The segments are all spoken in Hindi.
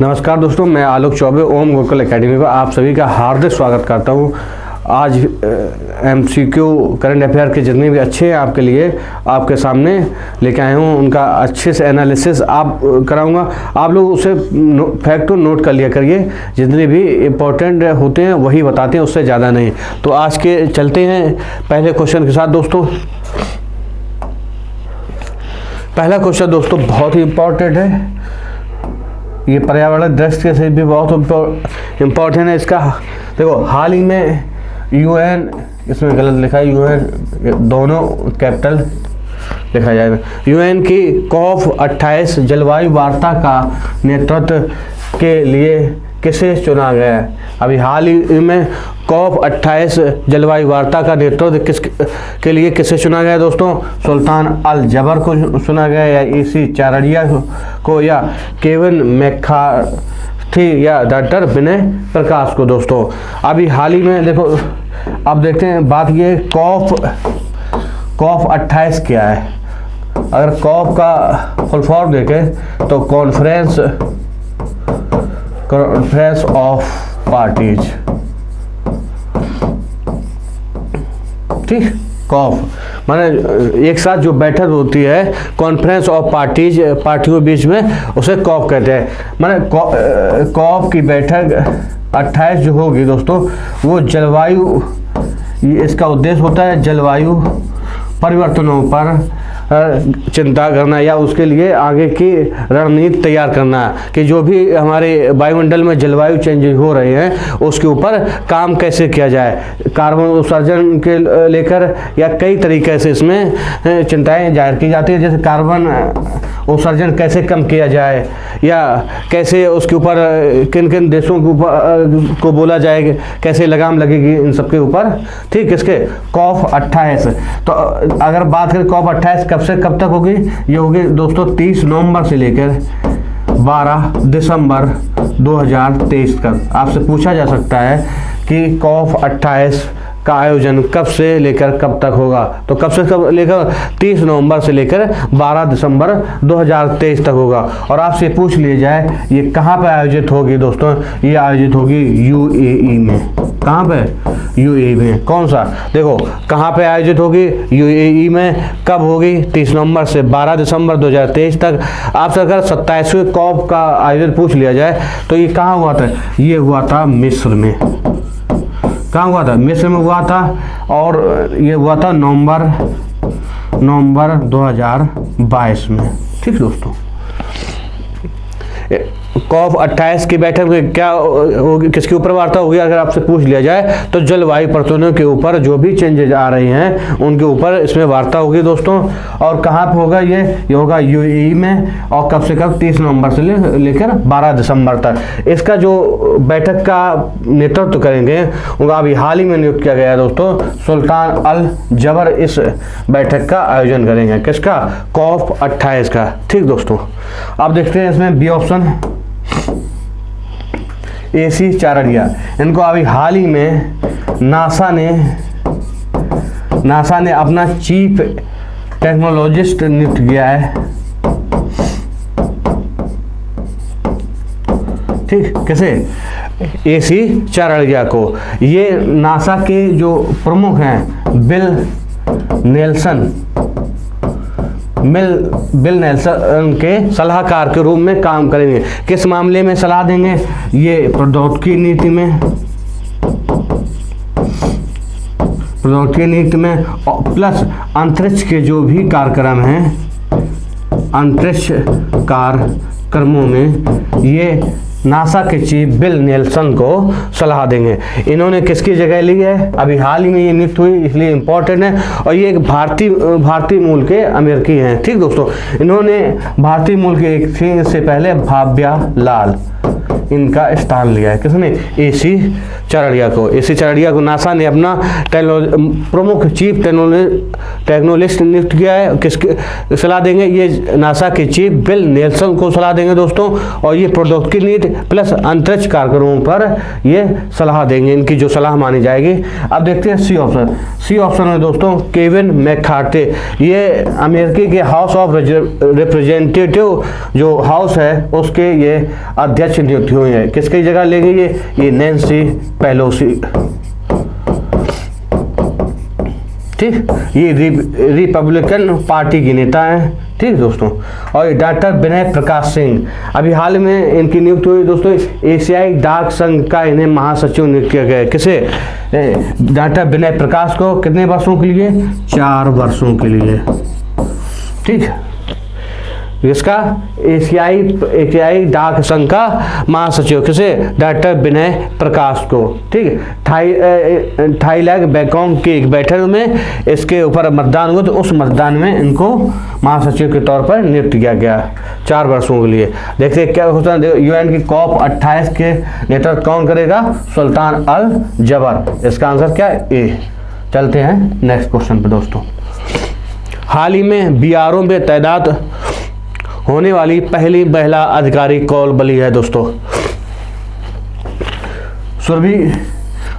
नमस्कार दोस्तों, मैं आलोक चौबे ओम गुरुकुल एकेडमी पर आप सभी का हार्दिक स्वागत करता हूं। आज एमसीक्यू करंट अफेयर के जितने भी अच्छे हैं आपके लिए आपके सामने लेके आया हूं, उनका अच्छे से एनालिसिस आप कराऊंगा। आप लोग उसे फैक्ट को नोट कर लिया करिए, जितने भी इम्पोर्टेंट होते हैं वही बताते हैं, उससे ज़्यादा नहीं। तो आज के चलते हैं पहले क्वेश्चन के साथ दोस्तों। पहला क्वेश्चन दोस्तों बहुत ही इम्पोर्टेंट है, ये पर्यावरण दृष्टि से भी बहुत इम्पोर्टेंट है। इसका देखो, हाल ही में यूएन, इसमें गलत लिखा है, यूएन दोनों कैपिटल लिखा जाएगा। यूएन की COP28 जलवायु वार्ता का नेतृत्व के लिए किसे चुना गया है? अभी हाल ही में COP28 जलवायु वार्ता का नेतृत्व के लिए किसे चुना गया दोस्तों? सुल्तान अल जबर को चुना गया, या AC चारड़िया को, या केविन मैकार्थी, या डॉक्टर विनय प्रकाश को दोस्तों। अभी हाल ही में देखो, अब देखते हैं बात ये COP28 क्या है। अगर COP का फुल फॉर्म देखें तो कॉन्फ्रेंस ऑफ पार्टीज, ठीक। COP माने एक साथ जो बैठक होती है, कॉन्फ्रेंस ऑफ पार्टीज, पार्टियों के बीच में, उसे COP कहते हैं। माने COP की बैठक 28 जो होगी दोस्तों, वो जलवायु, इसका उद्देश्य होता है जलवायु परिवर्तनों पर चिंता करना, या उसके लिए आगे की रणनीति तैयार करना कि जो भी हमारे वायुमंडल में जलवायु चेंज हो रहे हैं उसके ऊपर काम कैसे किया जाए, कार्बन उत्सर्जन के लेकर, या कई तरीके से इसमें चिंताएं जाहिर की जाती है। जैसे कार्बन उत्सर्जन कैसे कम किया जाए, या कैसे उसके ऊपर किन किन देशों के ऊपर को बोला जाए, कैसे लगाम लगेगी इन सब के ऊपर, ठीक। इसके COP28, तो अगर बात करें COP28 कब से कब तक होगी, ये होगी दोस्तों 30 नवंबर से लेकर 12 दिसंबर 2023 तक। आपसे पूछा जा सकता है कि COP28 का आयोजन कब से लेकर कब तक होगा, तो कब से कब लेकर 30 नवंबर से लेकर 12 दिसंबर 2023 तक होगा। और आपसे पूछ लिया जाए ये कहाँ पे आयोजित होगी दोस्तों, ये आयोजित होगी UAE में। कहाँ पे? UAE में। कौन सा? देखो कहाँ पे आयोजित होगी, UAE में। कब होगी? 30 नवंबर से 12 दिसंबर 2023 तक। आपसे अगर 27वें COP का आयोजन पूछ लिया जाए तो ये कहाँ हुआ था? ये हुआ था मिस्र में। कहाँ हुआ था? मिस्र में हुआ था, और ये हुआ था नवंबर 2022 में, ठीक दोस्तों। COP28 की बैठक में क्या होगी, किसके ऊपर वार्ता होगी अगर आपसे पूछ लिया जाए तो जलवायु परिवर्तनों के ऊपर जो भी चेंजेज आ रहे हैं उनके ऊपर इसमें वार्ता होगी दोस्तों। और कहाँ पे होगा? ये होगा UAE में। और कब से कब? 30 नवंबर से लेकर 12 दिसंबर तक। इसका जो बैठक का नेतृत्व करेंगे उनका अभी हाल ही में नियुक्त किया गया है दोस्तों, सुल्तान अल जबर इस बैठक का आयोजन करेंगे। किसका? COP28 का, ठीक दोस्तों। अब देखते हैं इसमें बी ऑप्शन, AC चारड़िया, इनको अभी हाल ही में नासा ने अपना चीफ टेक्नोलॉजिस्ट नियुक्त किया है, ठीक। कैसे? AC चारड़िया को। ये नासा के जो प्रमुख हैं बिल नेल्सन के सलाहकार के रूप में काम करेंगे। किस मामले में सलाह देंगे? ये प्रौद्योगिकी नीति में प्लस अंतरिक्ष के जो भी कार्यक्रम हैं, अंतरिक्ष कार्यक्रमों में ये नासा के चीफ बिल नेल्सन को सलाह देंगे। इन्होंने किसकी जगह ली है? अभी हाल ही में ये नियुक्त हुई, इसलिए इम्पोर्टेंट है। और ये एक भारतीय मूल के अमेरिकी हैं, ठीक दोस्तों। इन्होंने भारतीय मूल के एक थी, इससे पहले भाव्या लाल, इनका स्थान लिया है। किसने? AC चारड़िया को। AC चारड़िया को नासा ने अपना प्रमुख चीफ टेक्नोलॉजिस्ट नियुक्त किया है। किसके सलाह देंगे? ये नासा के चीफ बिल नेल्सन को सलाह देंगे दोस्तों। और ये प्रौद्योगिकी नीति प्लस अंतरिक्ष कार्यक्रमों पर ये सलाह देंगे, इनकी जो सलाह मानी जाएगी। अब देखते हैं सी ऑप्शन। सी ऑप्शन में दोस्तों केविन मैकार्थी, ये अमेरिकी के हाउस ऑफ रिप्रेजेंटेटिव जो हाउस है उसके ये अध्यक्ष नियुक्ति हुई है। किसकी जगह ले गई ये नैन्सी पेलोसी। ठीक, ये रिपब्लिकन पार्टी की नेता हैं। ठीक दोस्तों, और डॉक्टर विनय प्रकाश सिंह, अभी हाल में इनकी नियुक्ति हुई दोस्तों, एशियाई डाक संघ का इन्हें महासचिव नियुक्त किया गया है। किसे? डॉक्टर विनय प्रकाश को। कितने वर्षों के लिए? 4 वर्षों के लिए। ठीक, इसका एशियाई डाक संघ का महासचिव। किसे? डॉक्टर विनय प्रकाश को। ठीक, थाईलैंड बैंकॉक की एक बैठक में इसके ऊपर मतदान हुआ, तो उस मतदान में इनको महासचिव के तौर पर नियुक्त किया गया 4 वर्षों के लिए। देखते क्या होता है। यूएन की COP28 के नेतृत्व कौन करेगा? सुल्तान अल जबर। इसका आंसर क्या है? ए। चलते हैं नेक्स्ट क्वेश्चन पे दोस्तों। हाल ही में BRO में तैनात होने वाली पहली महिला अधिकारी कौन बनी है दोस्तों? सुरभि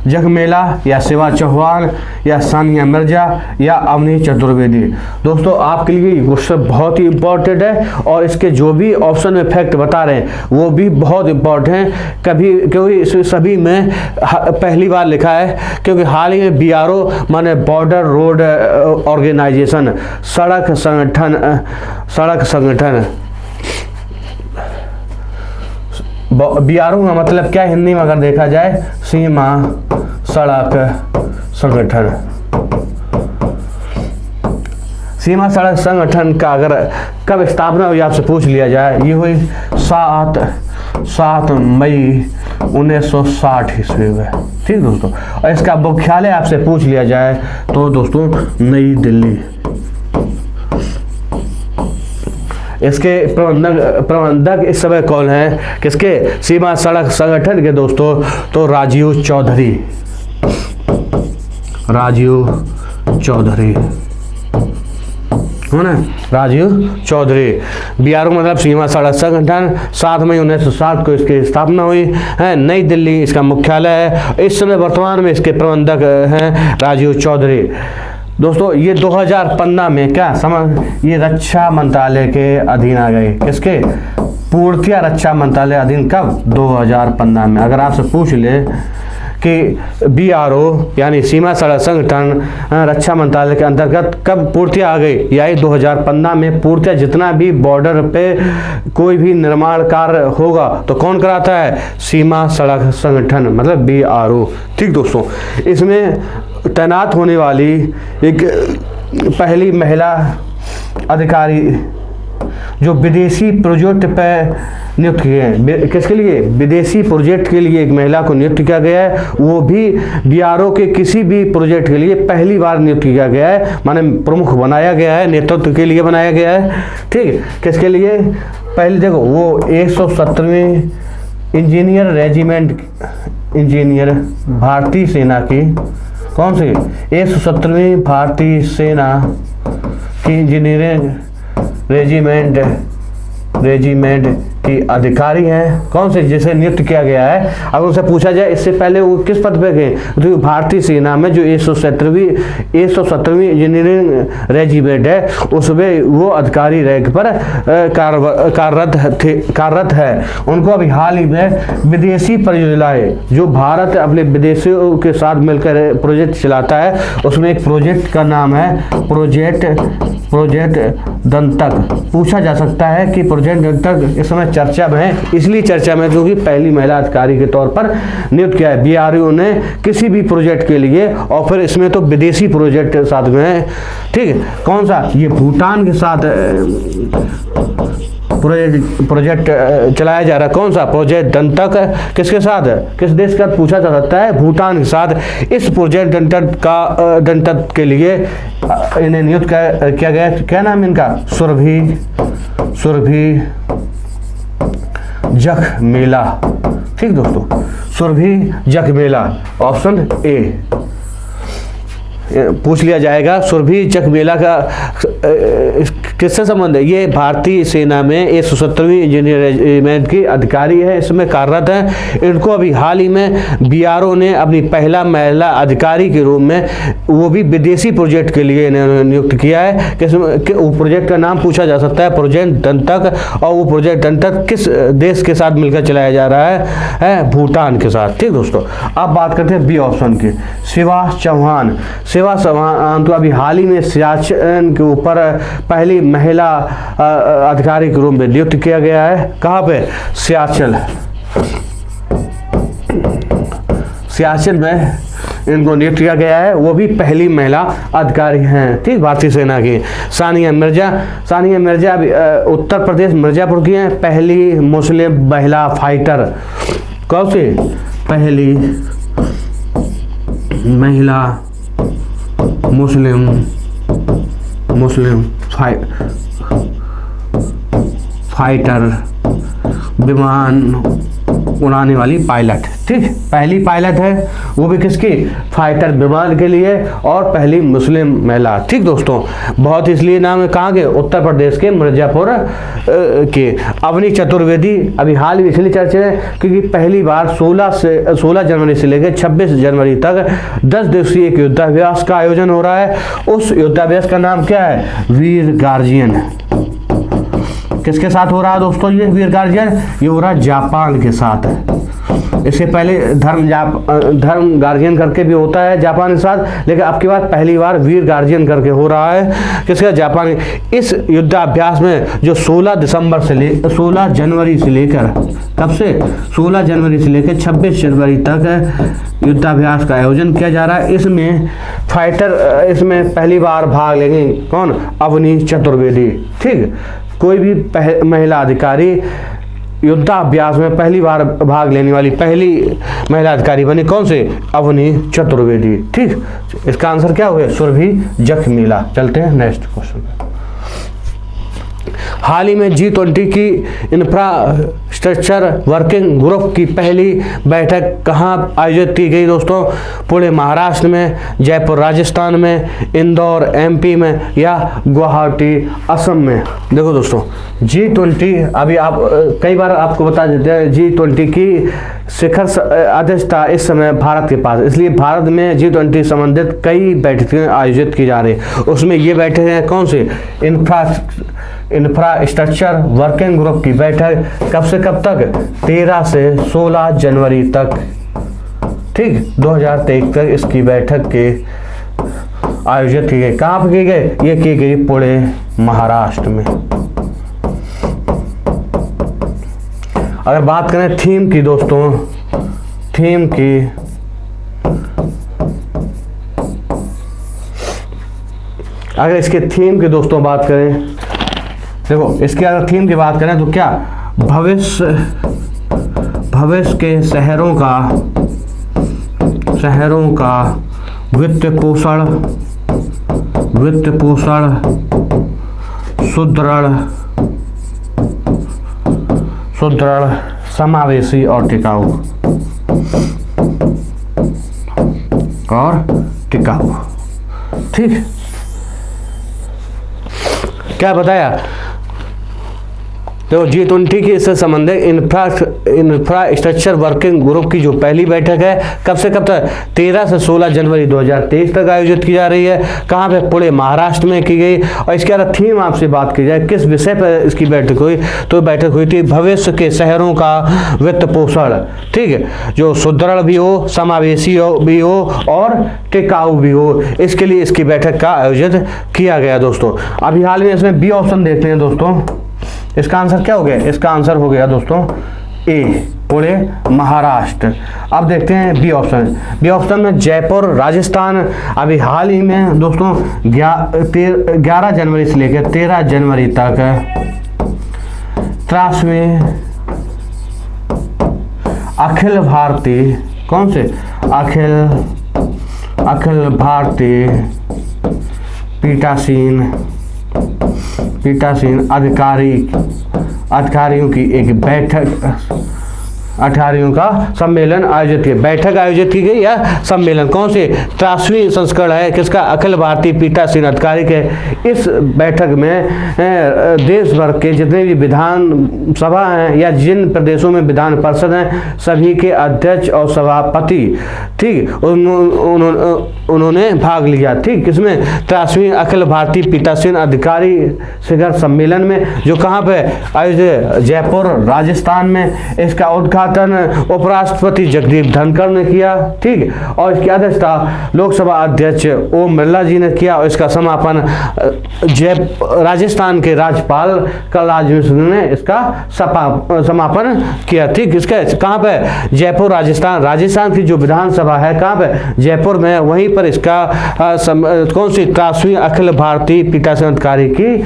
जगमेला, या शिवा चौहान, या सानिया मिर्जा, या अवनी चतुर्वेदी। दोस्तों आपके लिए ये क्वेश्चन बहुत ही इंपॉर्टेंट है, और इसके जो भी ऑप्शन में फैक्ट बता रहे हैं वो भी बहुत इंपॉर्टेंट हैं। क्योंकि इसमें सभी में पहली बार लिखा है, क्योंकि हाल ही में BRO माने बॉर्डर रोड ऑर्गेनाइजेशन, सड़क संगठन। BRO का मतलब क्या हिंदी में अगर देखा जाए? सीमा सड़क संगठन। सीमा सड़क संगठन का अगर कब स्थापना हुई आपसे पूछ लिया जाए, ये हुई 7 मई 1960 ईस्वी में। ठीक दोस्तों, और इसका मुख्यालय आपसे पूछ लिया जाए तो दोस्तों नई दिल्ली। इसके प्रबंधक इस समय कौन है? किसके? सीमा सड़क संगठन के दोस्तों, तो राजीव चौधरी। है ना, राजीव चौधरी। BRO मतलब सीमा सड़क संगठन। 7 मई 1960 को इसकी स्थापना हुई है। नई दिल्ली इसका मुख्यालय है। इस समय वर्तमान में इसके प्रबंधक हैं राजीव चौधरी। दोस्तों ये 2015 में क्या ये रक्षा मंत्रालय के अधीन आ गए। किसके? पूर्णतया रक्षा मंत्रालय अधीन। कब? 2015 में। अगर आपसे पूछ ले कि BRO यानी सीमा सड़क संगठन रक्षा मंत्रालय के अंतर्गत कब पूर्णतया आ गई, यही 2015 में पूर्णतया जितना भी बॉर्डर पे कोई भी निर्माण कार्य होगा तो कौन कराता है? सीमा सड़क संगठन मतलब BRO। ठीक दोस्तों, इसमें तैनात होने वाली एक पहली महिला अधिकारी जो विदेशी प्रोजेक्ट पे नियुक्त किए हैं। किसके लिए? विदेशी प्रोजेक्ट के लिए एक महिला को नियुक्त किया गया है, वो भी BRO के किसी भी प्रोजेक्ट के लिए पहली बार नियुक्त किया गया है, माने प्रमुख बनाया गया है, नेतृत्व के लिए बनाया गया है। ठीक, किसके लिए? पहले देखो वो 170वीं इंजीनियर रेजिमेंट, इंजीनियर भारतीय सेना की, कौन सी? 170वीं भारतीय सेना की इंजीनियरिंग रेजिमेंट की अधिकारी हैं। कौन से? जिसे नियुक्त किया गया है। अगर उनसे पूछा जाए इससे पहले वो किस पद पे गए, तो भारतीय सेना में जो 170वीं इंजीनियरिंग रेजिमेंट है उसमें वो अधिकारी रैंक पर कार्यरत है। उनको अभी हाल ही में विदेशी परियोजनाएं जो भारत अपने विदेशियों के साथ मिलकर प्रोजेक्ट चलाता है, उसमें एक प्रोजेक्ट का नाम है प्रोजेक्ट दंतक। पूछा जा सकता है कि प्रोजेक्ट दंतक इस समय चर्चा में है, इसलिए चर्चा में क्योंकि पहली महिला अधिकारी के तौर पर नियुक्त किया है BRO ने किसी भी प्रोजेक्ट के लिए, और फिर इसमें तो विदेशी प्रोजेक्ट साथ में है। ठीक है, कौन सा? ये भूटान के साथ प्रोजेक्ट चलाया जा रहा है। कौन सा? प्रोजेक्ट दंतक। किसके साथ? किस देश का? पूछा जा सकता है भूटान के साथ। इस प्रोजेक्ट दंतक के लिए इन्हें नियुक्त किया गया। क्या नाम इनका? सुरभि जगमेला। ठीक दोस्तों, सुरभि जगमेला, ऑप्शन ए। पूछ लिया जाएगा सुरभि जख मेला का किससे संबंध है? ये भारतीय सेना में 170वीं इंजीनियर रेजिमेंट की अधिकारी है, इसमें कार्यरत है। इनको अभी हाल ही में बीआरओ ने अपनी पहला महिला अधिकारी के रूप में, वो भी विदेशी प्रोजेक्ट के लिए इन्होंने नियुक्त किया है। वो प्रोजेक्ट का नाम पूछा जा सकता है प्रोजेक्ट दंतक, और वो प्रोजेक्ट दंतक किस देश के साथ मिलकर चलाया जा रहा है? भूटान के साथ। ठीक दोस्तों, अब बात करते हैं बी ऑप्शन की, शिवा चौहान। शिवा चौहान तो अभी हाल ही में सियाचिन के ऊपर पहली महिला अधिकारी के रूप में नियुक्त किया गया है। कहाँ पे? सियाचिन में इनको नियुक्त किया गया है, वो भी पहली महिला अधिकारी हैं। ठीक, भारतीय सेना की। सानिया मिर्जा अभी उत्तर प्रदेश मिर्जापुर की हैं, पहली मुस्लिम महिला फाइटर। कौन सी? पहली महिला मुस्लिम फाइटर, विमान उड़ाने वाली पायलट। ठीक, पहली पायलट है, वो भी किसकी? फाइटर विमान के लिए, और पहली मुस्लिम महिला। ठीक दोस्तों, बहुत इसलिए नाम है कहाँ के? उत्तर प्रदेश के मिर्जापुर के। अवनी चतुर्वेदी अभी हाल ही इसलिए चर्चा है क्योंकि पहली बार 16 जनवरी से लेकर 26 जनवरी तक 10 दिवसीय एक युद्धाभ्यास का आयोजन हो रहा है। उस युद्धाभ्यास का नाम क्या है? वीर गार्जियन। किसके साथ हो रहा है दोस्तों ये वीर गार्जियन? ये हो रहा है जापान के साथ है। इससे पहले धर्म गार्जियन करके भी होता है जापान के साथ, लेकिन अब की बात पहली बार वीर गार्जियन करके हो रहा है। किसका? जापान। इस युद्धाभ्यास में जो 16 जनवरी से लेकर, कब से? 16 जनवरी से लेकर 26 जनवरी तक युद्धाभ्यास का आयोजन किया जा रहा है। इसमें फाइटर, इसमें पहली बार भाग लेंगे कौन? अवनी चतुर्वेदी। ठीक, कोई भी महिला अधिकारी युद्धाभ्यास में पहली बार भाग लेने वाली पहली महिला अधिकारी बनी। कौन से? अवनी चतुर्वेदी। ठीक, इसका आंसर क्या हो गया? सुरभि जख मेला। चलते हैं नेक्स्ट क्वेश्चन। हाल ही में G20 की इंफ्रास्ट्रक्चर वर्किंग ग्रुप की पहली बैठक कहाँ आयोजित की गई दोस्तों? पुणे महाराष्ट्र में, जयपुर राजस्थान में, इंदौर MP में, या गुवाहाटी असम में? देखो दोस्तों, G20 अभी आप कई बार आपको बता देते हैं, G20 की शिखर अध्यक्षता इस समय भारत के पास, इसलिए भारत में G20 संबंधित कई बैठकें आयोजित की जा रही है। उसमें ये बैठकें कौन सी? इंफ्रास्ट्रक्चर वर्किंग ग्रुप की बैठक कब से कब तक? 13 से 16 जनवरी तक। ठीक, 2023 तक इसकी बैठक के आयोजित की गई। कहाँ पर की गई? ये की गई पुणे महाराष्ट्र में। अगर बात करें थीम की दोस्तों, थीम की, अगर इसके थीम की दोस्तों बात करें, देखो इसके अगर थीम की बात करें तो क्या? भविष्य के शहरों का वित्त पोषण, सुदृढ़, समावेशी और टिकाऊ। ठीक, क्या बताया? तो G20 की इससे संबंधित इंफ्रास्ट्रक्चर वर्किंग ग्रुप की जो पहली बैठक है कब से कब तक? 13 से 16 जनवरी 2023 तक आयोजित की जा रही है। कहाँ पे? पुणे महाराष्ट्र में की गई। और इसके अलावा थीम आपसे बात की जाए, किस विषय पर इसकी बैठक हुई? तो बैठक हुई थी भविष्य के शहरों का वित्त पोषण। ठीक है, जो सुदृढ़ भी हो, समावेशी भी हो और टिकाऊ भी हो, इसके लिए इसकी बैठक का आयोजन किया गया दोस्तों। अभी हाल में इसमें बी ऑप्शन देखते हैं दोस्तों। इसका आंसर क्या हो गया? इसका आंसर हो गया दोस्तों ए, पुणे महाराष्ट्र। अब देखते हैं बी ऑप्शन। बी ऑप्शन में जयपुर राजस्थान अभी हाल ही में दोस्तों 11 जनवरी से लेकर 13 जनवरी तक 83वें अखिल भारतीय, कौन से? अखिल भारतीय पीठासीन अधिकारियों की एक बैठक 18वीं का सम्मेलन आयोजित किया, बैठक आयोजित की गई या सम्मेलन, कौन से 83वीं संस्करण है किसका, अखिल भारतीय पीठासीन अधिकारी के। इस बैठक में देश भर के जितने भी विधान सभा हैं या जिन प्रदेशों में विधान परिषद हैं सभी के अध्यक्ष और सभापति, ठीक, उन्होंने भाग लिया, ठीक, किसमें, 83वीं अखिल भारतीय पीठासीन अधिकारी शिखर सम्मेलन में, जो कहाँ पे आयोजित, जयपुर राजस्थान में। इसका उद्घाटन उपराष्ट्रपति जगदीप धनखड़ ने किया, ठीक, और इसकी अध्यक्षता लोकसभा अध्यक्ष ओम बिरला जी ने किया, और इसका समापन राजस्थान के राज्यपाल कलराज मिश्र ने इसका समापन किया, ठीक। इसका कहाँ पे, जयपुर राजस्थान, राजस्थान की जो विधानसभा है कहाँ पे, जयपुर में, वहीं पर इसका कौन सी 83वीं अखिल भारतीय पीठासीन अधिकारी की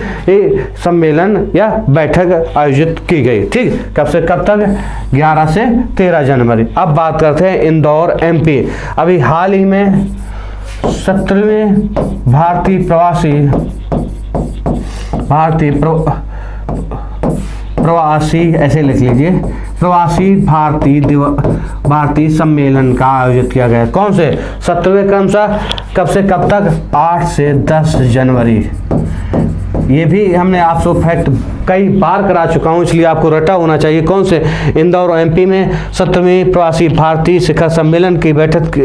सम्मेलन या बैठक आयोजित की गई, ठीक। कब से कब तक, 11 से 13 जनवरी। अब बात करते हैं इंदौर एमपी। अभी हाल ही में 17वें प्रवासी ऐसे लिख लीजिए, प्रवासी भारतीय सम्मेलन का आयोजित किया गया, कौन से, 17वें क्रम कब से कब तक, 8 से 10 जनवरी। ये भी हमने आपसे फैक्ट कई बार करा चुका हूँ, इसलिए आपको रटा होना चाहिए। कौन से, इंदौर एमपी में 17वें प्रवासी भारतीय शिखर सम्मेलन की बैठक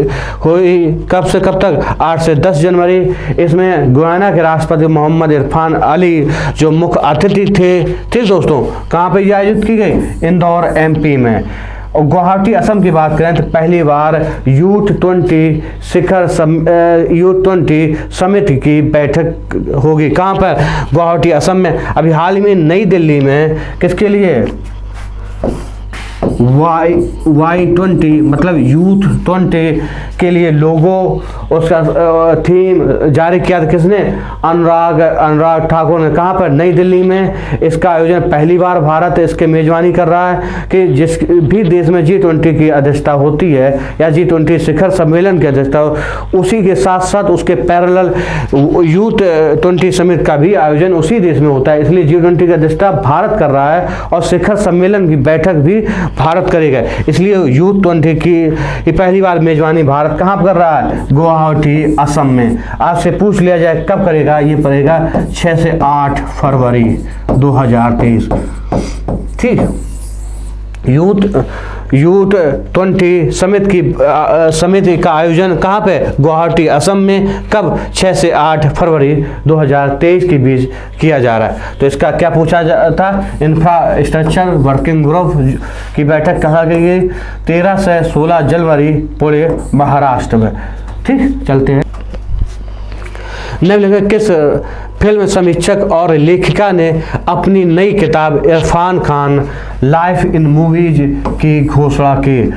हुई, कब से कब तक, 8 से 10 जनवरी। इसमें गुयाना के राष्ट्रपति मोहम्मद इरफान अली जो मुख्य अतिथि थे, ठीक दोस्तों, कहाँ पे ये आयोजित की गई, इंदौर एमपी में। और गुवाहाटी असम की बात करें तो पहली बार U20 समिति की बैठक होगी, कहाँ पर, गुवाहाटी असम में। अभी हाल ही में नई दिल्ली में किसके लिए, Y20 मतलब यूथ 20 के लिए लोगो, उसका थीम जारी किया था किसने, अनुराग ठाकुर ने, कहाँ पर, नई दिल्ली में। इसका आयोजन पहली बार भारत इसके मेजबानी कर रहा है कि जिस भी देश में G20 की अध्यक्षता होती है या G20 शिखर सम्मेलन की अध्यक्षता, उसी के साथ साथ उसके पैरेलल यूथ 20 समिट का भी आयोजन उसी देश में होता है, इसलिए G20 की अध्यक्षता भारत कर रहा है और शिखर सम्मेलन की बैठक भी भारत करेगा, इसलिए यूथ 20 की पहली बार मेजबानी भारत कहाँ कर रहा है, गुवाहाटी असम में। आपसे पूछ लिया जाए कब करेगा, ये पड़ेगा 6 से 8 फरवरी 2023, ठीक। यूथ 20 समिति का आयोजन कहाँ पे, गुवाहाटी असम में, कब, 6 से 8 फरवरी 2023 के बीच किया जा रहा है। तो इसका क्या पूछा था, इंफ्रास्ट्रक्चर वर्किंग ग्रुप की बैठक कहाँ गई है, 13 से 16 जनवरी पुणे महाराष्ट्र में, ठीक। चलते हैं, निम्नलिखित किस फिल्म समीक्षक और लेखिका ने अपनी नई किताब Irfan Khan life in movies की घोषणा की।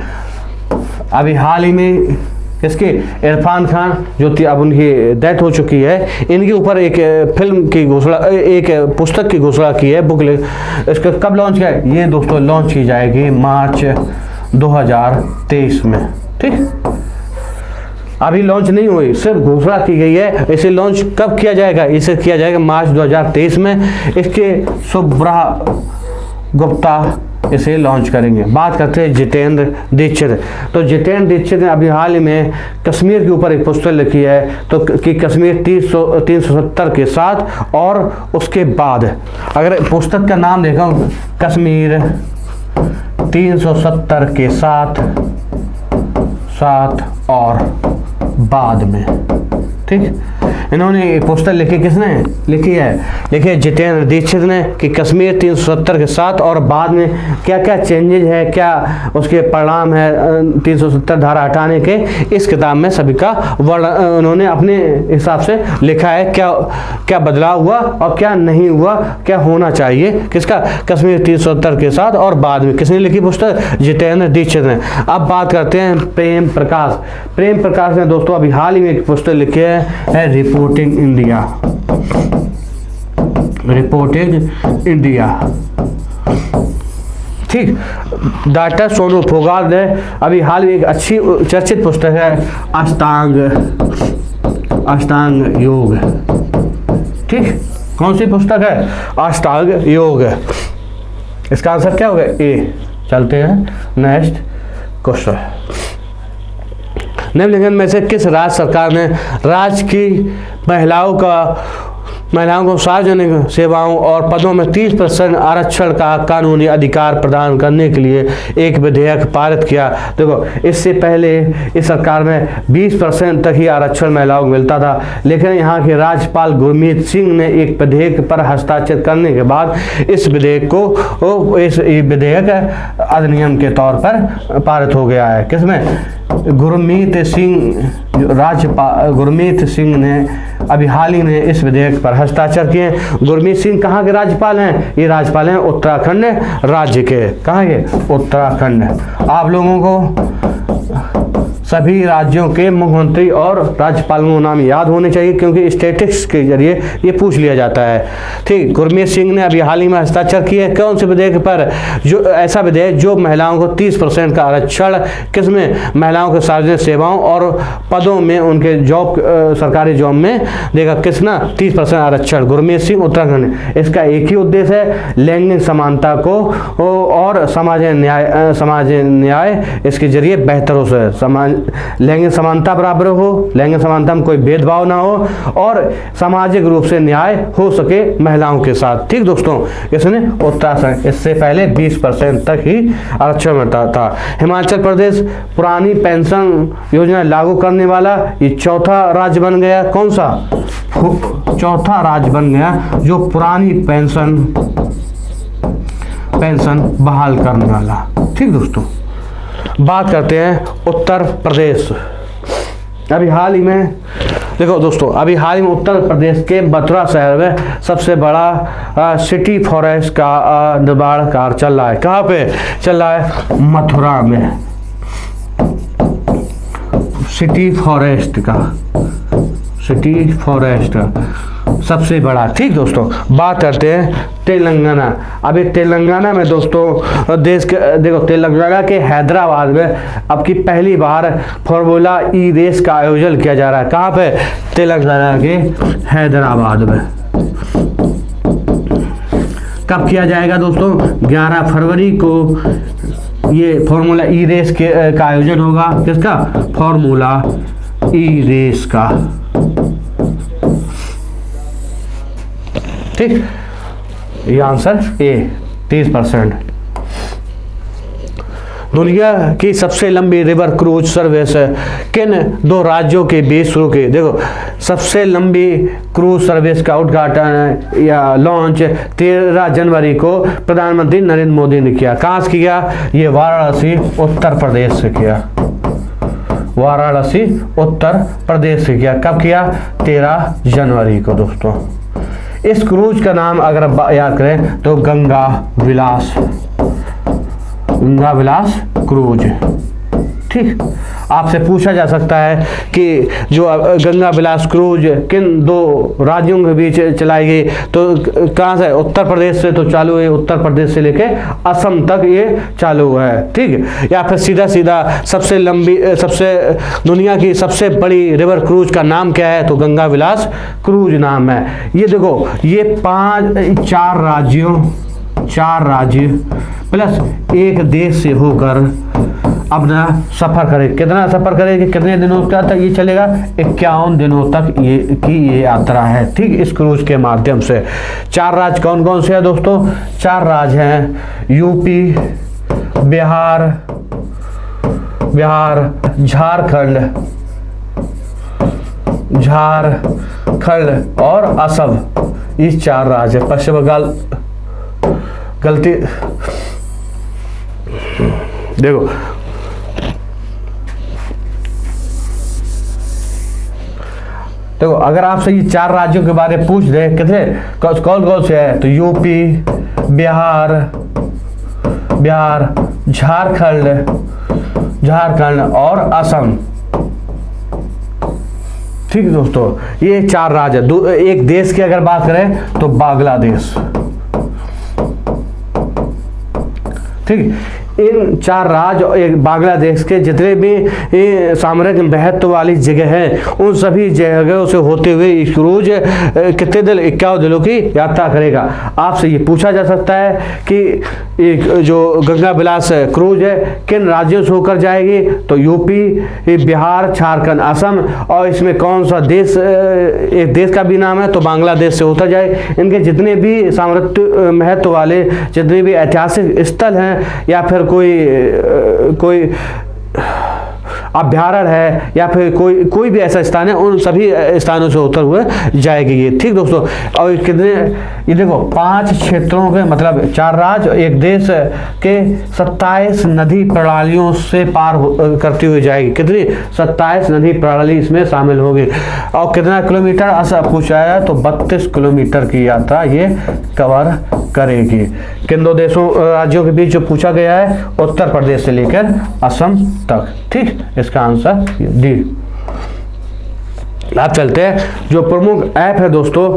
अभी हाल ही में किसके, इरफान खान जो अब उनकी डेथ हो चुकी है, इनके ऊपर एक फिल्म की घोषणा, एक पुस्तक की घोषणा की है, बुक। इसका कब लॉन्च किया है, ये दोस्तों लॉन्च की जाएगी मार्च 2023 में, ठीक। अभी लॉन्च नहीं हुई, सिर्फ घोषणा की गई है। इसे लॉन्च कब किया जाएगा, इसे किया जाएगा मार्च 2023 में। इसके सुब्रा गुप्ता इसे लॉन्च करेंगे। बात करते हैं जितेंद्र दीक्षित। तो जितेंद्र दीक्षित ने अभी हाल ही में कश्मीर के ऊपर एक पुस्तक लिखी है, तो कि कश्मीर 370 के साथ और उसके बाद। अगर पुस्तक का नाम देखा, कश्मीर 370 के साथ और बाद में, ठीक। इन्होंने एक पुस्तक लिखी, किसने लिखी है, लिखी जितेंद्र दीक्षित ने, कि कश्मीर 370 के साथ और बाद में क्या क्या चेंजेज है, क्या उसके परिणाम है 370 धारा हटाने के। इस किताब में सभी का वर्णन उन्होंने अपने हिसाब से लिखा है, क्या क्या बदलाव हुआ और क्या नहीं हुआ, क्या होना चाहिए, किसका, कश्मीर 370 के साथ और बाद में। किसने लिखी पुस्तक, जितेंद्र दीक्षित ने। अब बात करते हैं प्रेम प्रकाश ने दोस्तों अभी हाल ही में एक पुस्तक लिखी है रिपोर्टिंग इंडिया, ठीक। डॉक्टर सोनू फोगाट ने अभी हाल में एक अच्छी चर्चित पुस्तक है अष्टांग योग, ठीक। कौन सी पुस्तक है, अष्टांग योग। इसका आंसर क्या होगा, ए। चलते हैं नेक्स्ट क्वेश्चन। निम्नलिखित में से किस राज्य सरकार ने राज्य की महिलाओं को सार्वजनिक सेवाओं और पदों में 30% आरक्षण का कानूनी अधिकार प्रदान करने के लिए एक विधेयक पारित किया? देखो, इससे पहले इस सरकार में 20% तक ही आरक्षण महिलाओं को मिलता था, लेकिन यहाँ के राज्यपाल गुरमीत सिंह ने एक विधेयक पर हस्ताक्षर करने के बाद इस विधेयक अधिनियम के तौर पर पारित हो गया है। किसमें? गुरमीत सिंह ने अभी हाल ही में इस विधेयक पर हस्ताक्षर किए। गुरमीत सिंह कहाँ के राज्यपाल हैं? ये राज्यपाल हैं उत्तराखंड राज्य के। कहाँ के? उत्तराखंड। आप लोगों को सभी राज्यों के मुख्यमंत्री और राज्यपालों के नाम याद होने चाहिए, क्योंकि स्टैटिस्टिक्स के जरिए ये पूछ लिया जाता है। ठीक, गुरमीत सिंह ने अभी हाल ही में हस्ताक्षर किए कौन से विधेयक पर? जो ऐसा विधेयक जो महिलाओं को 30% का आरक्षण किसमें? महिलाओं के सार्वजनिक सेवाओं और पदों में उनके जॉब सरकारी जॉब में देगा। किसना? 30% आरक्षण। गुरमीत सिंह उत्तराखंड। इसका एक ही उद्देश्य है, लैंगिक समानता को और समाज न्याय इसके जरिए बेहतर हो सके। लैंगिक समानता बराबर हो, लैंगिक समानता में कोई भेदभाव ना हो और सामाजिक रूप से न्याय हो सके महिलाओं के साथ। ठीक दोस्तों, इसने उत्तराखंड इससे पहले 20% तक ही आरक्षण मिलता था। हिमाचल प्रदेश पुरानी पेंशन योजना लागू करने वाला ये चौथा राज्य बन गया। कौन सा? चौथा राज्य बन गया जो पुरानी पेंशन बहाल करने वाला। ठीक दोस्तों, बात करते हैं उत्तर प्रदेश। अभी हाल ही में देखो दोस्तों, अभी हाल ही में उत्तर प्रदेश के मथुरा शहर में सबसे बड़ा सिटी फॉरेस्ट का निर्माण कार्य चल रहा है। कहाँ पे चल रहा है? मथुरा में। सिटी फॉरेस्ट सबसे बड़ा। ठीक दोस्तों, बात करते हैं तेलंगाना। अभी तेलंगाना में दोस्तों देश के देखो, तेलंगाना के हैदराबाद में अब की पहली बार फॉर्मूला ई रेस का आयोजन किया जा रहा है। कहाँ पे? तेलंगाना के हैदराबाद में। कब किया जाएगा दोस्तों? 11 फरवरी को ये फॉर्मूला ई रेस का आयोजन होगा। किसका? फॉर्मूला ई रेस का। ठीक, ये आंसर ए 30%। दुनिया की सबसे लंबी रिवर क्रूज सर्विस किन दो राज्यों के बीच शुरू की? देखो, सबसे लंबी क्रूज सर्विस का उद्घाटन या लॉन्च 13 जनवरी को प्रधानमंत्री नरेंद्र मोदी ने किया। कहाँ से किया? ये वाराणसी उत्तर प्रदेश से किया। वाराणसी उत्तर प्रदेश से किया। कब किया? 13 जनवरी को दोस्तों। इस क्रूज का नाम अगर याद करें तो गंगा विलास क्रूज। ठीक, आपसे पूछा जा सकता है कि जो गंगा विलास क्रूज किन दो राज्यों के बीच चलाई गई? तो कहाँ से? उत्तर प्रदेश से तो चालू है, उत्तर प्रदेश से लेके असम तक ये चालू है। ठीक, या फिर सीधा सबसे दुनिया की सबसे बड़ी रिवर क्रूज का नाम क्या है? तो गंगा विलास क्रूज नाम है। ये देखो, ये 4 राज्य प्लस एक देश से होकर अपना सफर करे। कितना सफर करेगी? कितने दिनों का तक ये चलेगा? 51 दिनों तक ये यात्रा है। ठीक, इस क्रूज के माध्यम से। 4 राज्य कौन कौन से हैं दोस्तों? 4 राज्य हैं यूपी, बिहार, झारखंड और असम। ये 4 राज्य। पश्चिम बंगाल गलती देखो, अगर आपसे ये 4 राज्यों के बारे में पूछ रहे कितने कौन कौन से है, तो यूपी, बिहार, झारखंड और असम। ठीक दोस्तों, ये 4 राज्य। एक देश की अगर बात करें तो बांग्लादेश। ठीक, इन 4 राज्य और एक बांग्लादेश के जितने भी सामरिक महत्व वाली जगह हैं उन सभी जगहों से होते हुए ये क्रूज कितने दिन 51 दिनों की यात्रा करेगा। आपसे ये पूछा जा सकता है कि एक जो गंगा विलास क्रूज है किन राज्यों से होकर जाएगी, तो यूपी, बिहार, झारखंड, असम, और इसमें कौन सा देश, एक देश का भी नाम है तो बांग्लादेश से होता जाए। इनके जितने भी सामरिक महत्व वाले जितने भी ऐतिहासिक स्थल हैं या फिर कोई अभ्यारण्य है या फिर कोई भी ऐसा स्थान है उन सभी स्थानों से होते हुए जाएगी ये। ठीक दोस्तों, और कितने, ये देखो 5 क्षेत्रों के मतलब 4 राज्य और एक देश के 27 नदी प्रणालियों से पार करती हुई जाएगी। कितनी 27 नदी प्रणाली इसमें शामिल होगी। और कितना किलोमीटर ऐसा पूछा है तो 32 किलोमीटर की यात्रा ये कवर करेगी। किन 2 देशों राज्यों के बीच जो पूछा गया है, उत्तर प्रदेश से लेकर असम तक। ठीक, इसका आंसर डी। आप चलते हैं जो प्रमुख ऐप है दोस्तों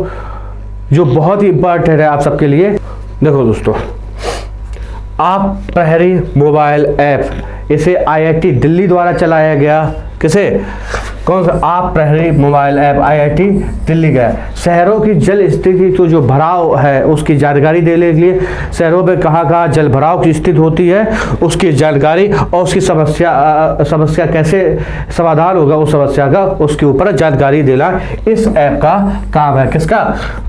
जो बहुत ही इंपॉर्टेंट है आप सबके लिए। देखो दोस्तों, आप प्रहरी मोबाइल ऐप, इसे IIT दिल्ली द्वारा चलाया गया। किसे, कौन सा, आप प्रहरी मोबाइल ऐप IIT दिल्ली का। शहरों की जल स्थिति तो जो भराव है उसकी जानकारी देने के लिए शहरों में कहाँ जल भराव की स्थिति होती है उसकी जानकारी और उसकी समस्या कैसे समाधान होगा उस समस्या का, उसके ऊपर जानकारी देना इस ऐप का काम है। किसका,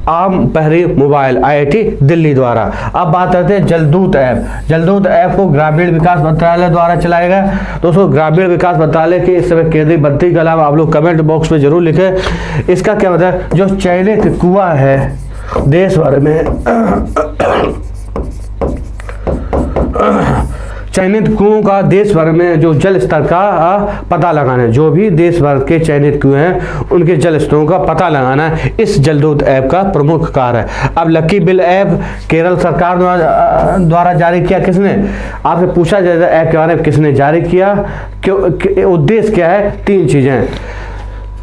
आम प्रहरी मोबाइल IIT दिल्ली द्वारा। अब बात करते हैं जलदूत ऐप। जलदूत ऐप को ग्रामीण विकास मंत्रालय द्वारा चलाया गया। दोस्तों, ग्रामीण विकास मंत्रालय के इस समय केंद्रीय मंत्री के अलावा आप लोग कमेंट बॉक्स में जरूर लिखें इसका क्या मतलब। जो चयनित कुआं है देश भर में, चयनित कुओं का देश भर में जो जल स्तर का पता लगाना है, जो भी देश भर के चयनित कुएं हैं उनके जल स्तरों का पता लगाना इस जलदूत ऐप का प्रमुख कार्य है। अब लकी बिल ऐप केरल सरकार द्वारा जारी किया। किसने, आपसे पूछा जाएगा ऐप के बारे में किसने जारी किया, क्यों, उद्देश्य क्या है। 3 चीजें।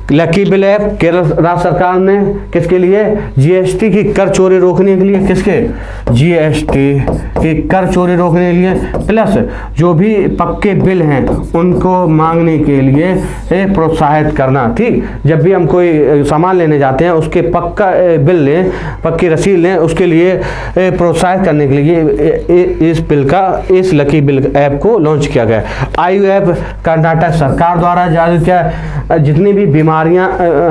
लकी बिल ऐप केरल राज्य सरकार ने किसके लिए, GST की कर चोरी रोकने के लिए, किसके, GST की कर चोरी रोकने के लिए, प्लस जो भी पक्के बिल हैं उनको मांगने के लिए प्रोत्साहित करना। ठीक, जब भी हम कोई सामान लेने जाते हैं उसके पक्का बिल लें, पक्की रसीद लें, उसके लिए प्रोत्साहित करने के लिए इस लकी बिल ऐप को लॉन्च किया गया। आयु ऐप कर्नाटक सरकार द्वारा जारी किया। जितनी भी बीमारियां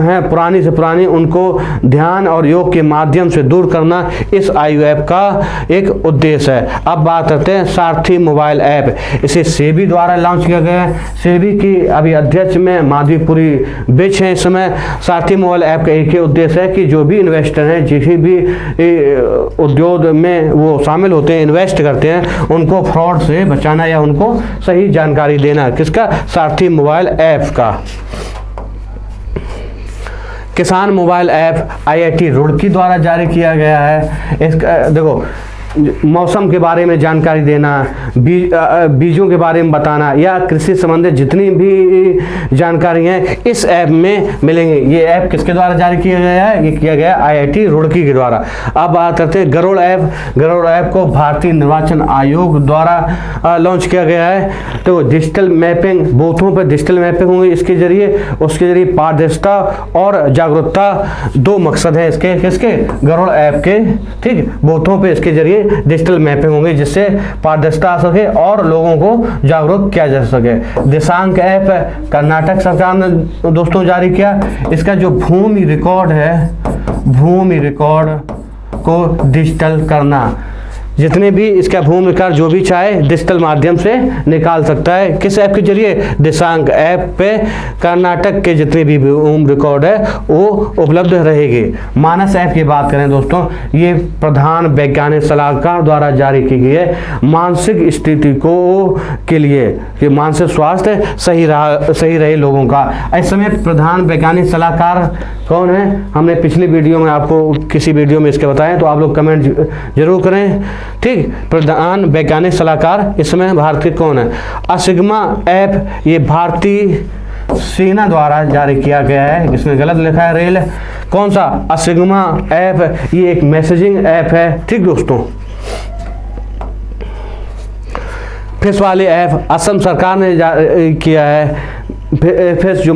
हैं पुरानी से पुरानी उनको ध्यान और योग के माध्यम से दूर करना इस आयु ऐप का एक उद्देश्य है। अब बात करते हैं सारथी मोबाइल ऐप। इसे सेबी द्वारा लॉन्च किया गया है। सेबी की अभी अध्यक्ष में माधवीपुरी बिच है। इस समय सारथी मोबाइल ऐप का एक ही उद्देश्य है कि जो भी इन्वेस्टर हैं, जिस भी उद्योग में वो शामिल होते हैं, इन्वेस्ट करते हैं, उनको फ्रॉड से बचाना या उनको सही जानकारी देना। किसका, सारथी मोबाइल ऐप का। किसान मोबाइल ऐप IIT रुड़की द्वारा जारी किया गया है। इसका देखो, मौसम के बारे में जानकारी देना, बीजों के बारे में बताना या कृषि संबंधित जितनी भी जानकारी है इस ऐप में मिलेंगे। ये ऐप किसके द्वारा जारी किया गया है, ये किया गया IIT रुड़की के द्वारा। अब बात करते हैं गरुड़ ऐप। गरुड़ ऐप को भारतीय निर्वाचन आयोग द्वारा लॉन्च किया गया है। तो डिजिटल मैपिंग, बूथों पर डिजिटल मैपिंग होंगी इसके जरिए, उसके जरिए पारदर्शिता और जागरूकता 2 मकसद है इसके, किसके, गरुड़ ऐप के। ठीक, बूथों पर इसके जरिए डिजिटल मैपिंग होंगे जिससे पारदर्शिता आ सके और लोगों को जागरूक किया जा सके। दिशांक ऐप कर्नाटक सरकार ने दोस्तों जारी किया। इसका जो भूमि रिकॉर्ड है, भूमि रिकॉर्ड को डिजिटल करना, जितने भी इसका भूमि रिकॉर्ड जो भी चाहे डिजिटल माध्यम से निकाल सकता है। किस ऐप के जरिए, दिशांक ऐप पे कर्नाटक के जितने भी भूमि रिकॉर्ड है वो उपलब्ध रहेगी। मानस ऐप की बात करें दोस्तों, ये प्रधान वैज्ञानिक सलाहकार द्वारा जारी की गई है मानसिक स्थिति को के लिए कि मानसिक स्वास्थ्य सही रहे लोगों का। इस समय प्रधान वैज्ञानिक सलाहकार कौन है, हमने पिछली वीडियो में आपको किसी वीडियो में इसके बताएं, तो आप लोग कमेंट जरूर करें। ठीक, प्रधान वैज्ञानिक सलाहकार इस समय भारतीय कौन है। असिग्मा ऐप ये भारतीय सेना द्वारा जारी किया गया है। इसमें गलत लिखा है रेल, कौन सा, असिग्मा ऐप ये एक मैसेजिंग ऐप है। ठीक दोस्तों, फिश वाले ऐप असम सरकार ने किया है। फिश जो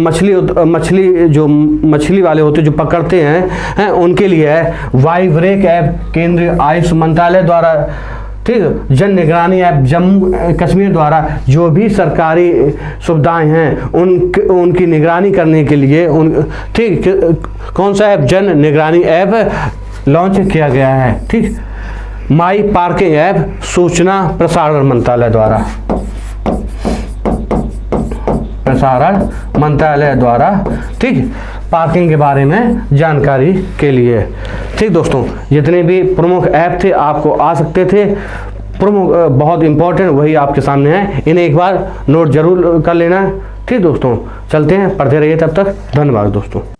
मछली वाले होते जो पकड़ते हैं उनके लिए है। वाइब्रेक ऐप केंद्रीय आयुष मंत्रालय द्वारा, ठीक। जन निगरानी ऐप जम्मू कश्मीर द्वारा जो भी सरकारी सुविधाएं हैं उनकी निगरानी करने के लिए ठीक, कौन सा ऐप? जन निगरानी ऐप लॉन्च किया गया है, ठीक। माई पार्किंग ऐप सूचना प्रसारण मंत्रालय द्वारा, ठीक, पार्किंग के बारे में जानकारी के लिए, ठीक। दोस्तों, जितने भी प्रमुख ऐप थे आपको आ सकते थे, प्रमुख बहुत इंपॉर्टेंट वही आपके सामने है, इन्हें एक बार नोट जरूर कर लेना, ठीक। दोस्तों चलते हैं, पढ़ते रहिए, तब तक धन्यवाद दोस्तों।